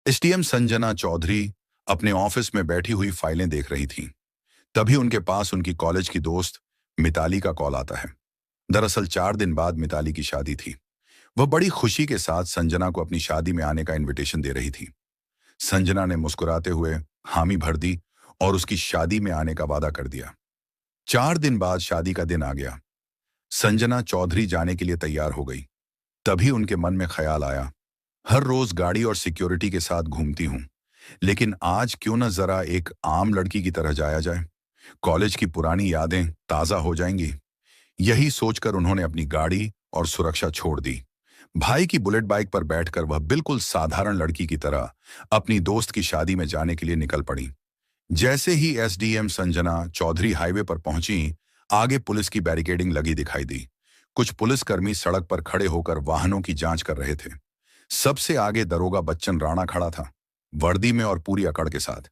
SDM Sanjana Chaudhary अपने office में बैठी हुई फाइलें देख रही थीं। तभी उनके पास उनकी कॉलेज की दोस्त मिताली का कॉल आता है। दरअसल 4 दिन बाद मिताली की शादी थी। वह बड़ी खुशी के साथ संजना को अपनी शादी में आने का इनविटेशन दे रही थी। संजना ने मुस्कुराते हुए हामी भर दी और उसकी शादी में आने का वादा कर दिया। 4 दिन बाद शादी का दिन आ गया। संजना चौधरी जाने के लिए तैयार हो गई। तभी उनके मन में ख्याल आया, हर रोज गाड़ी और सिक्योरिटी के साथ घूमती हूँ, लेकिन आज क्यों न जरा एक आम लड़की की तरह जाया जाए। कॉलेज की पुरानी यादें ताजा हो जाएंगी। यही सोचकर उन्होंने अपनी गाड़ी और सुरक्षा छोड़ दी। भाई की बुलेट बाइक पर बैठकर वह बिल्कुल साधारण लड़की की तरह अपनी दोस्त की शादी में जाने के लिए निकल पड़ी। जैसे ही एसडीएम संजना चौधरी हाईवे पर पहुंची, आगे पुलिस की बैरिकेडिंग लगी दिखाई दी। कुछ पुलिसकर्मी सड़क पर खड़े होकर वाहनों की जांच कर रहे थे। सबसे आगे दरोगा बच्चन राणा खड़ा था, वर्दी में और पूरी अकड़ के साथ।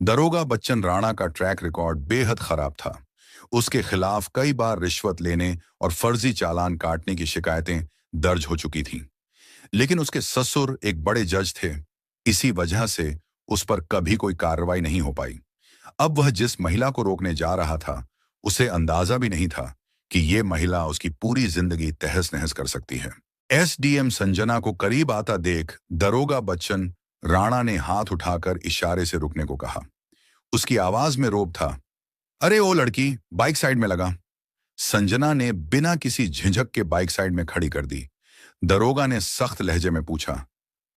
दरोगा बच्चन राणा का ट्रैक रिकॉर्ड बेहद खराब था। उसके खिलाफ कई बार रिश्वत लेने और फर्जी चालान काटने की शिकायतें दर्ज हो चुकी थीं। लेकिन उसके ससुर एक बड़े जज थे। इसी वजह से उस पर कभी कोई कार्रवाई नहीं हो पाई। अब वह जिस महिला को रोकने जा रहा था, उसे अंदाजा भी नहीं था कि ये महिला उसकी पूरी जिंदगी तहस नहस कर सकती है। एसडीएम संजना को करीब आता देख दरोगा बच्चन राणा ने हाथ उठाकर इशारे से रुकने को कहा। उसकी आवाज में रोब था, अरे ओ लड़की, बाइक साइड में लगा। संजना ने बिना किसी झिझक के बाइक साइड में खड़ी कर दी। दरोगा ने सख्त लहजे में पूछा,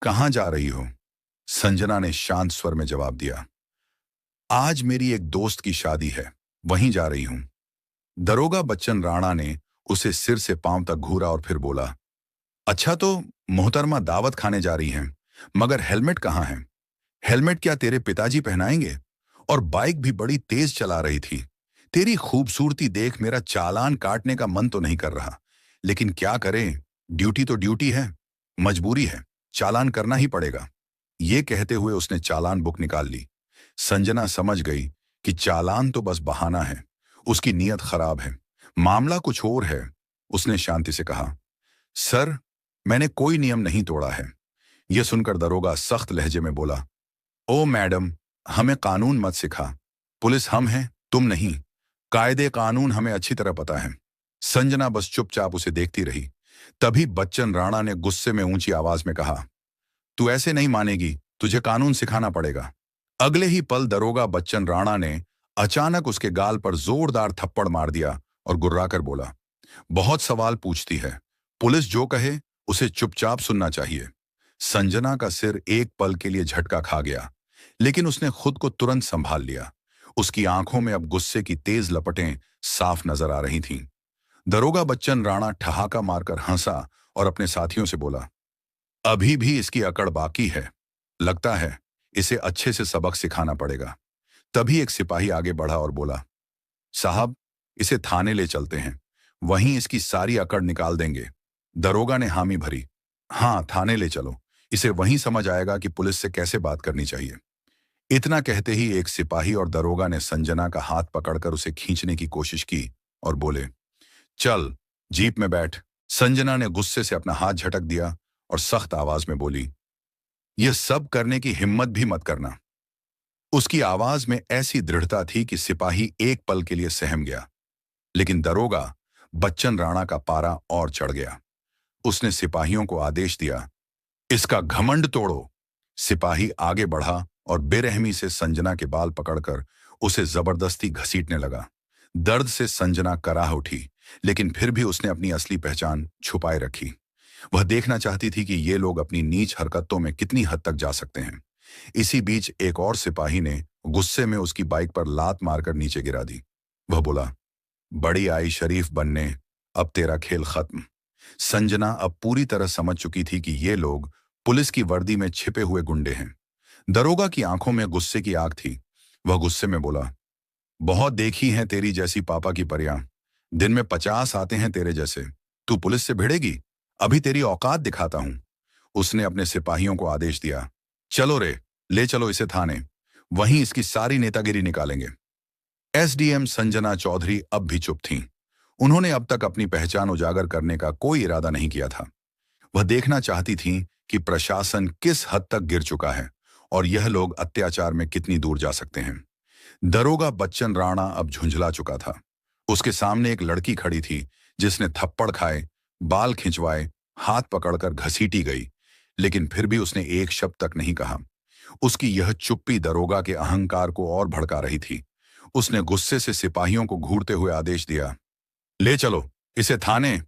कहां जा रही हो? संजना ने शांत स्वर में जवाब दिया, आज मेरी एक दोस्त की शादी है, वहीं जा रही हूं। दरोगा बच्चन राणा ने उसे सिर से पांव तक घूरा और फिर बोला, अच्छा तो मोहतरमा दावत खाने जा रही हैं, मगर हेलमेट कहाँ है? हेलमेट क्या तेरे पिताजी पहनाएंगे? और बाइक भी बड़ी तेज चला रही थी। तेरी खूबसूरती देख मेरा चालान काटने का मन तो नहीं कर रहा, लेकिन क्या करें, ड्यूटी तो ड्यूटी है, मजबूरी है, चालान करना ही पड़ेगा। ये कहते हुए उसने चालान बुक निकाल ली। संजना समझ गई कि चालान तो बस बहाना है, उसकी नीयत खराब है, मामला कुछ और है। उसने शांति से कहा, सर, मैंने कोई नियम नहीं तोड़ा है। यह सुनकर दरोगा सख्त लहजे में बोला, ओ मैडम, हमें कानून मत सिखा। पुलिस हम हैं, तुम नहीं। कायदे कानून हमें अच्छी तरह पता है। संजना बस चुपचाप उसे देखती रही। तभी बच्चन राणा ने गुस्से में ऊंची आवाज में कहा, तू ऐसे नहीं मानेगी, तुझे कानून सिखाना पड़ेगा। अगले ही पल दरोगा बच्चन राणा ने अचानक उसके गाल पर जोरदार थप्पड़ मार दिया और गुर्राकर बोला, बहुत सवाल पूछती है, पुलिस जो कहे उसे चुपचाप सुनना चाहिए। संजना का सिर एक पल के लिए झटका खा गया, लेकिन उसने खुद को तुरंत संभाल लिया। उसकी आंखों में अब गुस्से की तेज लपटें साफ नजर आ रही थीं। दरोगा बच्चन राणा ठहाका मारकर हंसा और अपने साथियों से बोला, अभी भी इसकी अकड़ बाकी है, लगता है इसे अच्छे से सबक सिखाना पड़ेगा। तभी एक सिपाही आगे बढ़ा और बोला, साहब, इसे थाने ले चलते हैं, वहीं इसकी सारी अकड़ निकाल देंगे। दरोगा ने हामी भरी, हाँ, थाने ले चलो, इसे वहीं समझ आएगा कि पुलिस से कैसे बात करनी चाहिए। इतना कहते ही एक सिपाही और दरोगा ने संजना का हाथ पकड़कर उसे खींचने की कोशिश की और बोले, चल, जीप में बैठ। संजना ने गुस्से से अपना हाथ झटक दिया और सख्त आवाज में बोली, यह सब करने की हिम्मत भी मत करना। उसकी आवाज में ऐसी दृढ़ता थी कि सिपाही एक पल के लिए सहम गया, लेकिन दरोगा बच्चन राणा का पारा और चढ़ गया। उसने सिपाहियों को आदेश दिया, इसका घमंड तोड़ो। सिपाही आगे बढ़ा और बेरहमी से संजना के बाल पकड़कर उसे जबरदस्ती घसीटने लगा। दर्द से संजना कराह उठी, लेकिन फिर भी उसने अपनी असली पहचान छुपाए रखी। वह देखना चाहती थी कि ये लोग अपनी नीच हरकतों में कितनी हद तक जा सकते हैं। इसी बीच एक और सिपाही ने गुस्से में उसकी बाइक पर लात मारकर नीचे गिरा दी। वह बोला, बड़ी आई शरीफ बनने, अब तेरा खेल खत्म। संजना अब पूरी तरह समझ चुकी थी कि ये लोग पुलिस की वर्दी में छिपे हुए गुंडे हैं। दरोगा की आंखों में गुस्से की आग थी। वह गुस्से में बोला, बहुत देखी हैं तेरी जैसी पापा की परियां, दिन में 50 आते हैं तेरे जैसे, तू पुलिस से भिड़ेगी? अभी तेरी औकात दिखाता हूं। उसने अपने सिपाहियों को आदेश दिया, चलो रे, ले चलो इसे थाने, वहीं इसकी सारी नेतागिरी निकालेंगे। एसडीएम संजना चौधरी अब भी चुप थीं। उन्होंने अब तक अपनी पहचान उजागर करने का कोई इरादा नहीं किया था। वह देखना चाहती थीं कि प्रशासन किस हद तक गिर चुका है और यह लोग अत्याचार में कितनी दूर जा सकते हैं। दरोगा बच्चन राणा अब झुंझला चुका था। उसके सामने एक लड़की खड़ी थी जिसने थप्पड़ खाए, बाल खिंचवाए, हाथ पकड़कर घसीटी गई, लेकिन फिर भी उसने एक शब्द तक नहीं कहा। उसकी यह चुप्पी दरोगा के अहंकार को और भड़का रही थी। उसने गुस्से से सिपाहियों को घूरते हुए आदेश दिया, ले चलो इसे थाने,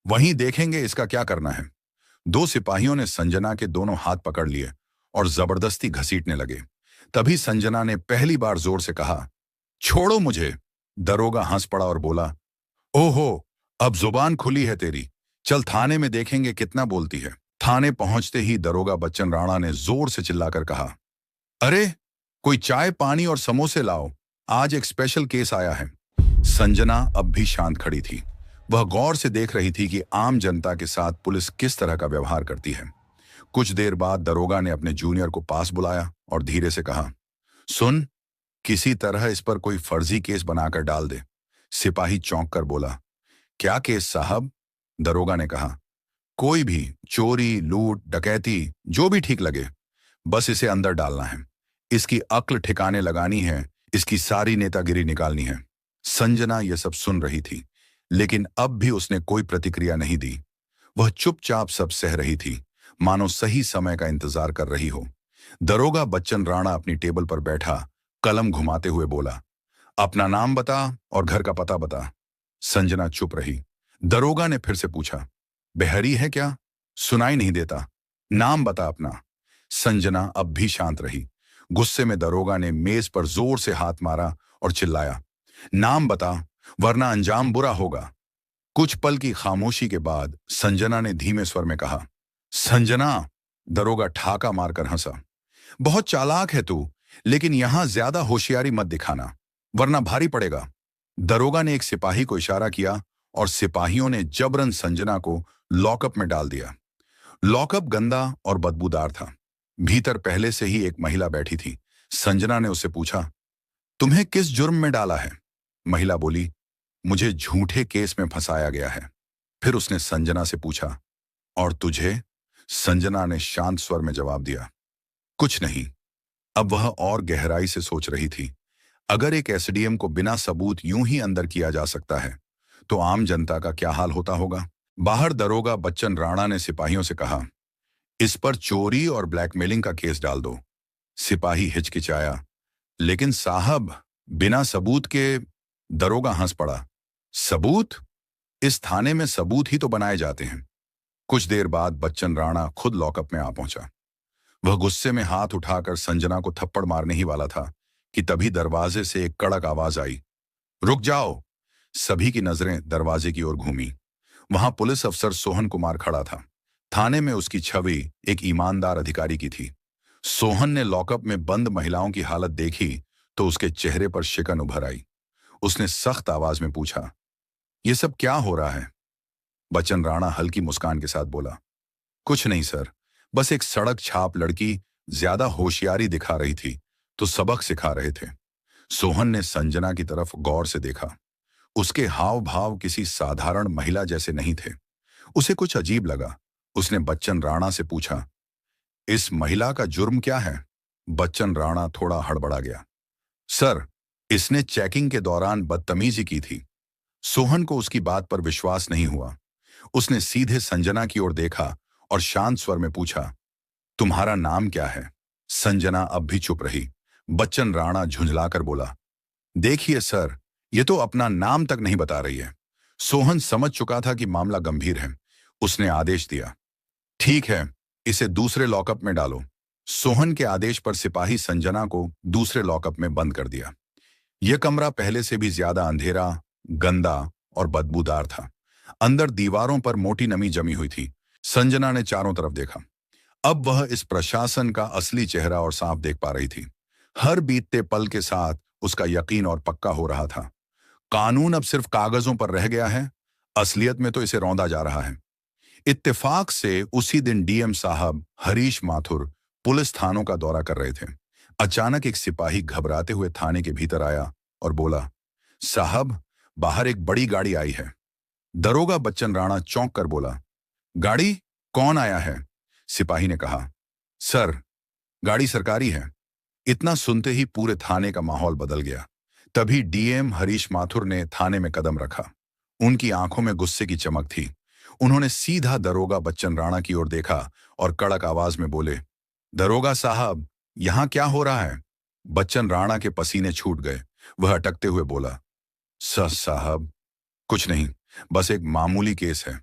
वहीं देखेंगे इसका क्या करना है। दो सिपाहियों ने संजना के दोनों हाथ पकड़ लिए और जबरदस्ती घसीटने लगे। तभी संजना ने पहली बार जोर से कहा, छोड़ो मुझे। दरोगा हंस पड़ा और बोला, ओहो, अब जुबान खुली है तेरी, चल थाने में देखेंगे कितना बोलती है। थाने पहुंचते ही दरोगा बच्चन राणा ने जोर से चिल्लाकर कहा, अरे कोई चाय पानी और समोसे लाओ, आज एक स्पेशल केस आया है। संजना अब भी शांत खड़ी थी। वह गौर से देख रही थी कि आम जनता के साथ पुलिस किस तरह का व्यवहार करती है। कुछ देर बाद दरोगा ने अपने जूनियर को पास बुलाया और धीरे से कहा, सुन, किसी तरह इस पर कोई फर्जी केस बनाकर डाल दे। सिपाही चौंक कर बोला, क्या केस साहब? दरोगा ने कहा, कोई भी, चोरी, लूट, डकैती, जो भी ठीक लगे, बस इसे अंदर डालना है। इसकी अक्ल ठिकाने लगानी है, इसकी सारी नेतागिरी निकालनी है। संजना यह सब सुन रही थी, लेकिन अब भी उसने कोई प्रतिक्रिया नहीं दी। वह चुपचाप सब सह रही थी, मानो सही समय का इंतजार कर रही हो। दरोगा बच्चन राणा अपनी टेबल पर बैठा कलम घुमाते हुए बोला, अपना नाम बता और घर का पता बता। संजना चुप रही। दरोगा ने फिर से पूछा, बेहरी है क्या? सुनाई नहीं देता, नाम बता अपना। संजना अब भी शांत रही। गुस्से में दरोगा ने मेज पर जोर से हाथ मारा और चिल्लाया, नाम बता, वरना अंजाम बुरा होगा। कुछ पल की खामोशी के बाद संजना ने धीमे स्वर में कहा, संजना। दरोगा ठाका मारकर हंसा, बहुत चालाक है तू, लेकिन यहां ज्यादा होशियारी मत दिखाना, वरना भारी पड़ेगा। दरोगा ने एक सिपाही को इशारा किया और सिपाहियों ने जबरन संजना को लॉकअप में डाल दिया। लॉकअप गंदा और बदबूदार था। भीतर पहले से ही एक महिला बैठी थी। संजना ने उससे पूछा, तुम्हें किस जुर्म में डाला है? महिला बोली, मुझे झूठे केस में फंसाया गया है। फिर उसने संजना से पूछा, और तुझे? संजना ने शांत स्वर में जवाब दिया, कुछ नहीं। अब वह और गहराई से सोच रही थी। अगर एक एसडीएम को बिना सबूत यूं ही अंदर किया जा सकता है, तो आम जनता का क्या हाल होता होगा। बाहर दरोगा बच्चन राणा ने सिपाहियों से कहा, इस पर चोरी और ब्लैकमेलिंग का केस डाल दो। सिपाही हिचकिचाया, लेकिन साहब, बिना सबूत के। दरोगा हंस पड़ा, सबूत? इस थाने में सबूत ही तो बनाए जाते हैं। कुछ देर बाद बच्चन राणा खुद लॉकअप में आ पहुंचा। वह गुस्से में हाथ उठाकर संजना को थप्पड़ मारने ही वाला था कि तभी दरवाजे से एक कड़क आवाज आई, रुक जाओ। सभी की नजरें दरवाजे की ओर घूमी। वहां पुलिस अफसर सोहन कुमार खड़ा था। थाने में उसकी छवि एक ईमानदार अधिकारी की थी। सोहन ने लॉकअप में बंद महिलाओं की हालत देखी तो उसके चेहरे पर शिकन उभर आई। उसने सख्त आवाज में पूछा, यह सब क्या हो रहा है? बच्चन राणा हल्की मुस्कान के साथ बोला, कुछ नहीं सर, बस एक सड़क छाप लड़की ज्यादा होशियारी दिखा रही थी तो सबक सिखा रहे थे। सोहन ने संजना की तरफ गौर से देखा। उसके हाव भाव किसी साधारण महिला जैसे नहीं थे। उसे कुछ अजीब लगा। उसने बच्चन राणा से पूछा, इस महिला का जुर्म क्या है? बच्चन राणा थोड़ा हड़बड़ा गया, सर, इसने चेकिंग के दौरान बदतमीजी की थी। सोहन को उसकी बात पर विश्वास नहीं हुआ। उसने सीधे संजना की ओर देखा और शांत स्वर में पूछा, तुम्हारा नाम क्या है? संजना अब भी चुप रही। बच्चन राणा झुंझलाकर बोला, देखिए सर, ये तो अपना नाम तक नहीं बता रही है। सोहन समझ चुका था कि मामला गंभीर है। उसने आदेश दिया, ठीक है, इसे दूसरे लॉकअप में डालो। सोहन के आदेश पर सिपाही संजना को दूसरे लॉकअप में बंद कर दिया। यह कमरा पहले से भी ज्यादा अंधेरा, गंदा और बदबूदार था। अंदर दीवारों पर मोटी नमी जमी हुई थी। संजना ने चारों तरफ देखा। अब वह इस प्रशासन का असली चेहरा और साफ देख पा रही थी। हर बीतते पल के साथ उसका यकीन और पक्का हो रहा था। कानून अब सिर्फ कागजों पर रह गया है, असलियत में तो इसे रौंदा जा रहा है। इत्तेफाक से उसी दिन डीएम साहब हरीश माथुर पुलिस थानों का दौरा कर रहे थे। अचानक एक सिपाही घबराते हुए थाने के भीतर आया और बोला, साहब, बाहर एक बड़ी गाड़ी आई है। दरोगा बच्चन राणा चौंक कर बोला, गाड़ी? कौन आया है? सिपाही ने कहा, सर, गाड़ी सरकारी है। इतना सुनते ही पूरे थाने का माहौल बदल गया। तभी डीएम हरीश माथुर ने थाने में कदम रखा। उनकी आंखों में गुस्से की चमक थी। उन्होंने सीधा दरोगा बच्चन राणा की ओर देखा और कड़क आवाज में बोले, दरोगा साहब, यहां क्या हो रहा है? बच्चन राणा के पसीने छूट गए। वह अटकते हुए बोला, साहब, कुछ नहीं, बस एक मामूली केस है।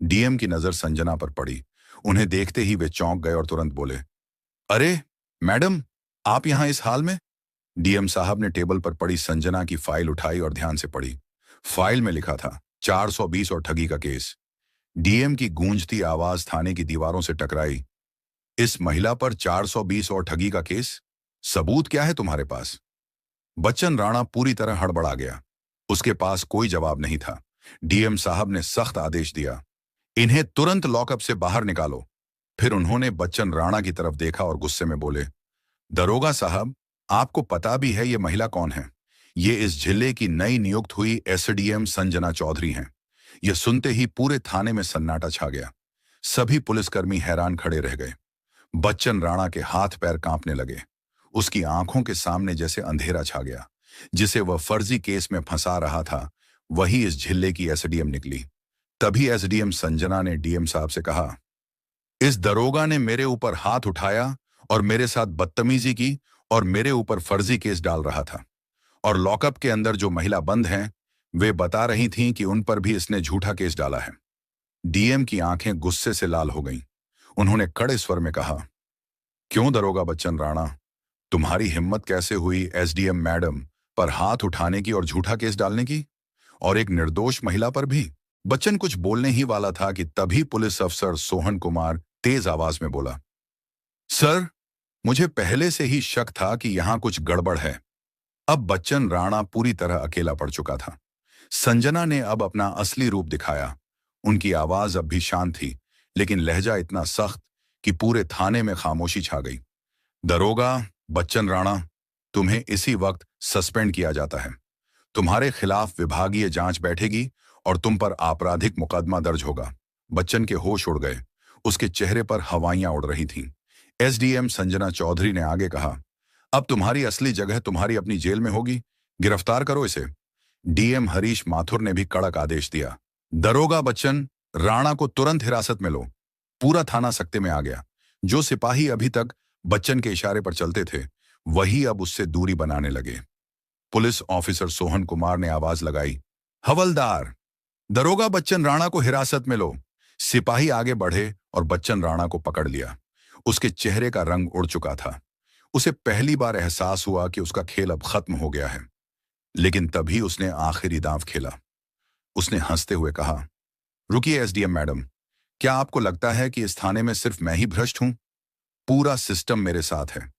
डीएम की नजर संजना पर पड़ी। उन्हें देखते ही वे चौंक गए और तुरंत बोले, अरे मैडम, आप यहां इस हाल में? डीएम साहब ने टेबल पर पड़ी संजना की फाइल उठाई और ध्यान से पढ़ी। फाइल में लिखा था 420 और ठगी का केस। डीएम की गूंजती आवाज थाने की दीवारों से टकराई। इस महिला पर 420 और ठगी का केस? सबूत क्या है तुम्हारे पास? बच्चन राणा पूरी तरह हड़बड़ा गया। उसके पास कोई जवाब नहीं था। डीएम साहब ने सख्त आदेश दिया, इन्हें तुरंत लॉकअप से बाहर निकालो। फिर उन्होंने बच्चन राणा की तरफ देखा और गुस्से में बोले, दरोगा साहब, आपको पता भी है ये महिला कौन है? ये इस जिले की नई नियुक्त हुई एसडीएम संजना चौधरी हैं। यह सुनते ही पूरे थाने में सन्नाटा छा गया। सभी पुलिसकर्मी हैरान खड़े रह गए। बच्चन राणा के हाथ पैर कांपने लगे। उसकी आंखों के सामने जैसे अंधेरा छा गया। जिसे वह फर्जी केस में फंसा रहा था, वही इस जिले की एसडीएम निकली। तभी एसडीएम संजना ने डीएम साहब से कहा, इस दरोगा ने मेरे ऊपर हाथ उठाया और मेरे साथ बदतमीजी की और मेरे ऊपर फर्जी केस डाल रहा था। और लॉकअप के अंदर जो महिला बंद हैं, वे बता रही थीं कि उन पर भी इसने झूठा केस डाला है। डीएम की आंखें गुस्से से लाल हो गईं। उन्होंने कड़े स्वर में कहा, क्यों दरोगा बच्चन राणा, तुम्हारी हिम्मत कैसे हुई एसडीएम मैडम पर हाथ उठाने की और झूठा केस डालने की? और एक निर्दोष महिला पर भी? बच्चन कुछ बोलने ही वाला था कि तभी पुलिस अफसर सोहन कुमार तेज आवाज में बोला, सर, मुझे पहले से ही शक था कि यहां कुछ गड़बड़ है। अब बच्चन राणा पूरी तरह अकेला पड़ चुका था। संजना ने अब अपना असली रूप दिखाया। उनकी आवाज अब भी शांत थी, लेकिन लहजा इतना सख्त कि पूरे थाने में खामोशी छा गई। दरोगा बच्चन राणा, तुम्हें इसी वक्त सस्पेंड किया जाता है। तुम्हारे खिलाफ विभागीय जांच बैठेगी और तुम पर आपराधिक मुकदमा दर्ज होगा। बच्चन के होश उड़ गए। उसके चेहरे पर हवाइयां उड़ रही थीं। एसडीएम संजना चौधरी ने आगे कहा, अब तुम्हारी असली जगह तुम्हारी अपनी जेल में होगी। गिरफ्तार करो इसे। डीएम हरीश माथुर ने भी कड़क आदेश दिया, दरोगा बच्चन राणा को तुरंत हिरासत में लो। पूरा थाना सकते में आ गया। जो सिपाही अभी तक बच्चन के इशारे पर चलते थे, वही अब उससे दूरी बनाने लगे। पुलिस ऑफिसर सोहन कुमार ने आवाज लगाई, हवलदार, दरोगा बच्चन राणा को हिरासत में लो। सिपाही आगे बढ़े और बच्चन राणा को पकड़ लिया। उसके चेहरे का रंग उड़ चुका था। उसे पहली बार एहसास हुआ कि उसका खेल अब खत्म हो गया है। लेकिन तभी उसने आखिरी दांव खेला। उसने हंसते हुए कहा, रुकिए एसडीएम मैडम, क्या आपको लगता है कि इस थाने में सिर्फ मैं ही भ्रष्ट हूं? पूरा सिस्टम मेरे साथ है।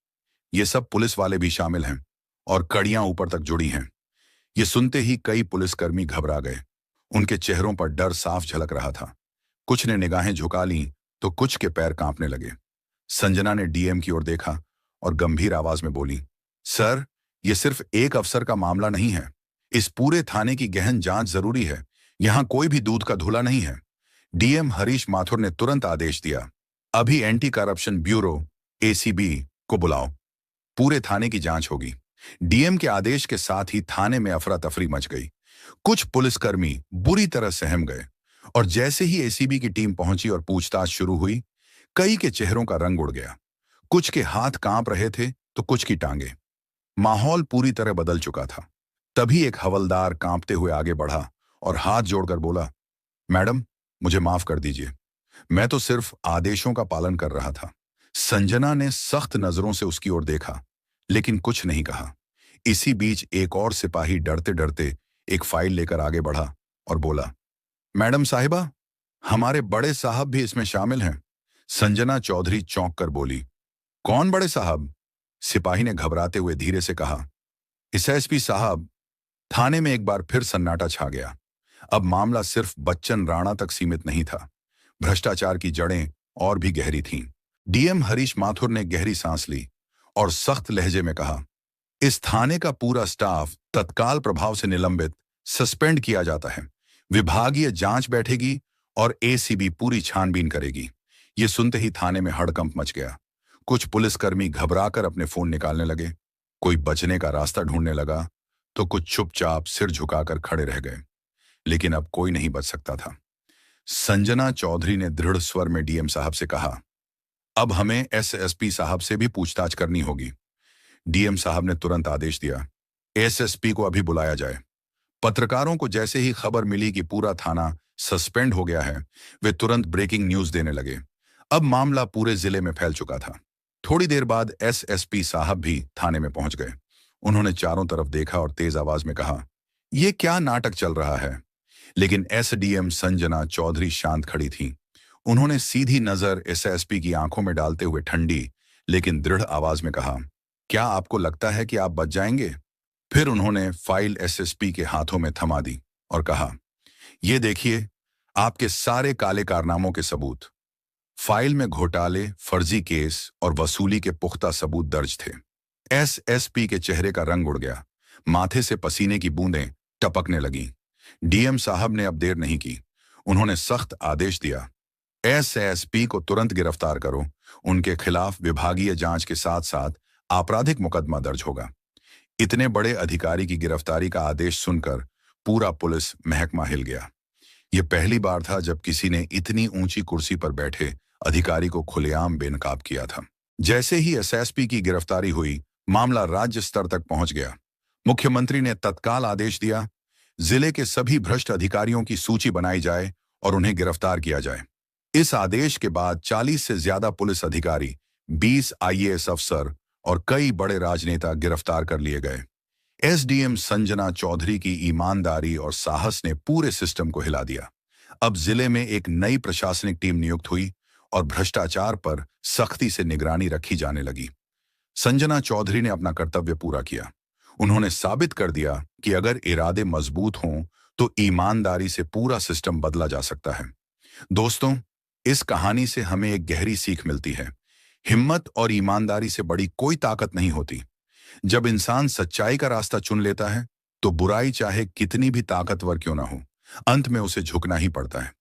ये सब पुलिस वाले भी शामिल हैं और कड़ियां ऊपर तक जुड़ी हैं। ये सुनते ही कई पुलिसकर्मी घबरा गए। उनके चेहरों पर डर साफ झलक रहा था। कुछ ने निगाहें झुका लीं तो कुछ के पैर कांपने लगे। संजना ने डीएम की ओर देखा और गंभीर आवाज में बोली, सर, यह सिर्फ एक अफसर का मामला नहीं है। इस पूरे थाने की गहन जांच जरूरी है। यहां कोई भी दूध का धुला नहीं है। डीएम हरीश माथुर ने तुरंत आदेश दिया, अभी एंटी करप्शन ब्यूरो एसीबी को बुलाओ। पूरे थाने की जांच होगी। डीएम के आदेश के साथ ही थाने में अफरा तफरी मच गई। कुछ पुलिसकर्मी बुरी तरह सहम गए और जैसे ही एसीबी की टीम पहुंची और पूछताछ शुरू हुई, कई के चेहरों का रंग उड़ गया। कुछ के हाथ कांप रहे थे तो कुछ की टांगे। माहौल पूरी तरह बदल चुका था। तभी एक हवलदार कांपते हुए आगे बढ़ा और हाथ जोड़कर बोला, मैडम, मुझे माफ कर दीजिए। मैं तो सिर्फ आदेशों का पालन कर रहा था। संजना ने सख्त नजरों से उसकी ओर देखा, लेकिन कुछ नहीं कहा। इसी बीच एक और सिपाही डरते डरते एक फाइल लेकर आगे बढ़ा और बोला, मैडम साहिबा, हमारे बड़े साहब भी इसमें शामिल हैं। संजना चौधरी चौंक कर बोली, कौन बड़े साहब? सिपाही ने घबराते हुए धीरे से कहा, एसएसपी साहब। थाने में एक बार फिर सन्नाटा छा गया। अब मामला सिर्फ बच्चन राणा तक सीमित नहीं था। भ्रष्टाचार की जड़ें और भी गहरी थीं। डीएम हरीश माथुर ने गहरी सांस ली और सख्त लहजे में कहा, इस थाने का पूरा स्टाफ तत्काल प्रभाव से निलंबित, सस्पेंड किया जाता है। विभागीय जांच बैठेगी और एसीबी पूरी छानबीन करेगी। ये सुनते ही थाने में हड़कंप मच गया। कुछ पुलिसकर्मी घबराकर अपने फोन निकालने लगे, कोई बचने का रास्ता ढूंढने लगा, तो कुछ चुपचाप सिर झुकाकर खड़े रह गए। लेकिन अब कोई नहीं बच सकता था। संजना चौधरी ने दृढ़ स्वर में डीएम साहब से कहा, अब हमें एसएसपी साहब से भी पूछताछ करनी होगी। डीएम साहब ने तुरंत आदेश दिया, एसएसपी को अभी बुलाया जाए। पत्रकारों को जैसे ही खबर मिली कि पूरा थाना सस्पेंड हो गया है, वे तुरंत ब्रेकिंग न्यूज देने लगे। अब मामला पूरे जिले में फैल चुका था। थोड़ी देर बाद एसएसपी साहब भी थाने में पहुंच गए। उन्होंने चारों तरफ देखा और तेज आवाज में कहा, यह क्या नाटक चल रहा है? लेकिन एसडीएम संजना चौधरी शांत खड़ी थी। उन्होंने सीधी नजर एसएसपी की आंखों में डालते हुए ठंडी लेकिन दृढ़ आवाज में कहा, क्या आपको लगता है कि आप बच जाएंगे? फिर उन्होंने फाइल एसएसपी के हाथों में थमा दी और कहा, ये देखिए, आपके सारे काले कारनामों के सबूत। फाइल में घोटाले, फर्जी केस और वसूली के पुख्ता सबूत दर्ज थे। एसएसपी के चेहरे का रंग उड़ गया, माथे से पसीने की बूंदें टपकने लगीं। डीएम साहब ने अब देर नहीं की। उन्होंने सख्त आदेश दिया, एसएसपी को तुरंत गिरफ्तार करो। उनके खिलाफ विभागीय जांच के साथ साथ आपराधिक मुकदमा दर्ज होगा। इतने बड़े अधिकारी की गिरफ्तारी का आदेश सुनकर पूरा पुलिस महकमा हिल गया। यह पहली बार था जब किसी ने इतनी ऊंची कुर्सी पर बैठे अधिकारी को खुलेआम बेनकाब किया था। जैसे ही एसएसपी की गिरफ्तारी हुई, मामला राज्य स्तर तक पहुंच गया। मुख्यमंत्री ने तत्काल आदेश दिया, जिले के सभी भ्रष्ट अधिकारियों की सूची बनाई जाए और उन्हें गिरफ्तार किया जाए। इस आदेश के बाद 40 से ज्यादा पुलिस अधिकारी, 20 आईएएस अफसर और कई बड़े राजनेता गिरफ्तार कर लिए गए। एसडीएम संजना चौधरी की ईमानदारी और साहस ने पूरे सिस्टम को हिला दिया। अब जिले में एक नई प्रशासनिक टीम नियुक्त हुई और भ्रष्टाचार पर सख्ती से निगरानी रखी जाने लगी। संजना चौधरी ने अपना कर्तव्य पूरा किया। उन्होंने साबित कर दिया कि अगर इरादे मजबूत हों तो ईमानदारी से पूरा सिस्टम बदला जा सकता है। दोस्तों, इस कहानी से हमें एक गहरी सीख मिलती है। हिम्मत और ईमानदारी से बड़ी कोई ताकत नहीं होती। जब इंसान सच्चाई का रास्ता चुन लेता है तो बुराई चाहे कितनी भी ताकतवर क्यों ना हो, अंत में उसे झुकना ही पड़ता है।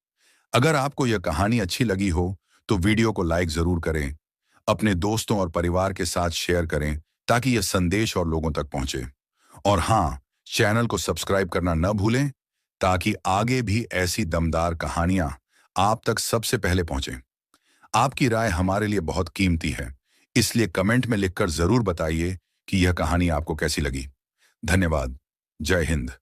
अगर आपको यह कहानी अच्छी लगी हो तो वीडियो को लाइक जरूर करें, अपने दोस्तों और परिवार के साथ शेयर करें ताकि यह संदेश और लोगों तक पहुंचे। और हाँ, चैनल को सब्सक्राइब करना न भूलें ताकि आगे भी ऐसी दमदार कहानियां आप तक सबसे पहले पहुंचें। आपकी राय हमारे लिए बहुत कीमती है, इसलिए कमेंट में लिखकर जरूर बताइए कि यह कहानी आपको कैसी लगी। धन्यवाद। जय हिंद।